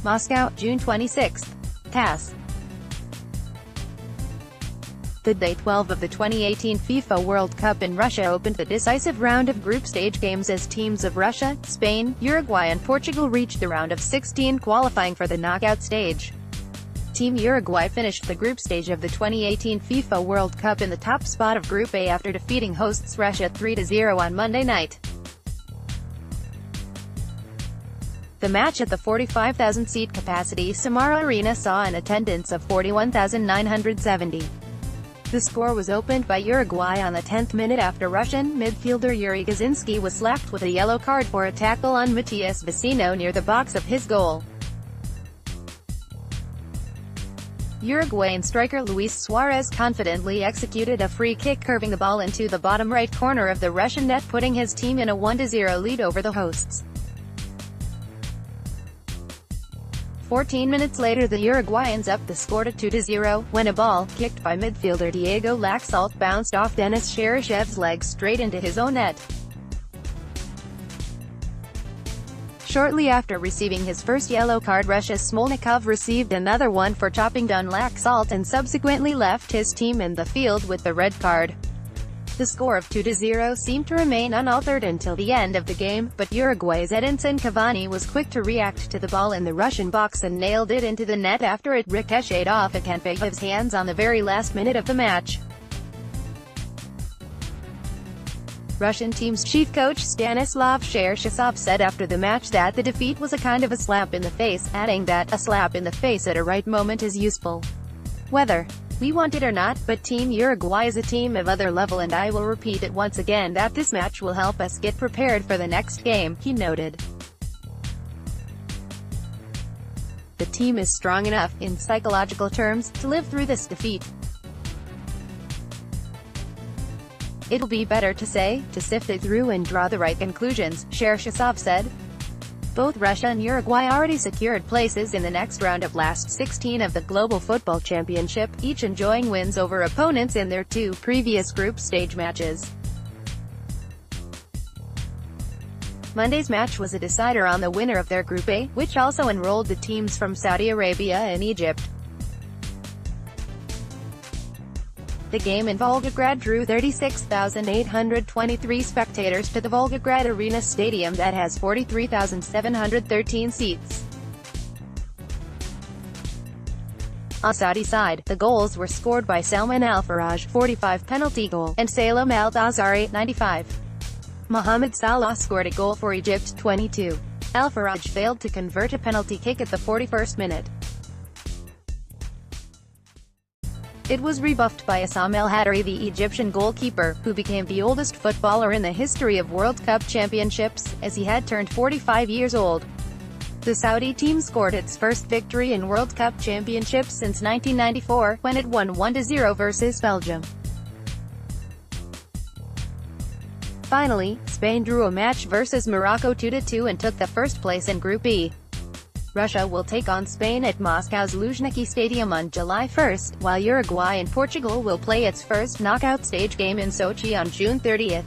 Moscow, June 26. TASS. The Day 12 of the 2018 FIFA World Cup in Russia opened the decisive round of group stage games as teams of Russia, Spain, Uruguay and Portugal reached the round of 16 qualifying for the knockout stage. Team Uruguay finished the group stage of the 2018 FIFA World Cup in the top spot of Group A after defeating hosts Russia 3-0 on Monday night. The match at the 45,000-seat capacity Samara Arena saw an attendance of 41,970. The score was opened by Uruguay on the 10th minute after Russian midfielder Yuri Gazinski was slapped with a yellow card for a tackle on Matias Vecino near the box of his goal. Uruguayan striker Luis Suarez confidently executed a free kick curving the ball into the bottom right corner of the Russian net, putting his team in a 1-0 lead over the hosts. 14 minutes later the Uruguayans upped the score to 2-0, when a ball, kicked by midfielder Diego Laxalt, bounced off Denis Cherishev's leg straight into his own net. Shortly after receiving his first yellow card, Russia's Smolnikov received another one for chopping down Laxalt and subsequently left his team in the field with the red card. The score of 2-0 seemed to remain unaltered until the end of the game, but Uruguay's Edinson Cavani was quick to react to the ball in the Russian box and nailed it into the net after it ricocheted off Akanfeyev's hands on the very last minute of the match. Russian team's chief coach Stanislav Cherchesov said after the match that the defeat was a kind of a slap in the face, adding that a slap in the face at a right moment is useful. Whether we want it or not, but Team Uruguay is a team of other level, and I will repeat it once again that this match will help us get prepared for the next game, he noted. The team is strong enough, in psychological terms, to live through this defeat. It will be better to sift it through and draw the right conclusions, Cherchesov said. Both Russia and Uruguay already secured places in the next round of last 16 of the Global Football Championship, each enjoying wins over opponents in their two previous group stage matches. Monday's match was a decider on the winner of their Group A, which also enrolled the teams from Saudi Arabia and Egypt. The game in Volgograd drew 36,823 spectators to the Volgograd Arena stadium that has 43,713 seats. On Saudi side, the goals were scored by Salman Al-Faraj, 45 penalty goal, and Salem Al-Azhari, 95. Mohamed Salah scored a goal for Egypt, 22. Al-Faraj failed to convert a penalty kick at the 41st minute. It was rebuffed by Assam El Hadary, the Egyptian goalkeeper, who became the oldest footballer in the history of World Cup championships, as he had turned 45 years old. The Saudi team scored its first victory in World Cup championships since 1994, when it won 1-0 versus Belgium. Finally, Spain drew a match versus Morocco 2-2 and took the first place in Group E. Russia will take on Spain at Moscow's Luzhniki Stadium on July 1, while Uruguay and Portugal will play its first knockout stage game in Sochi on June 30.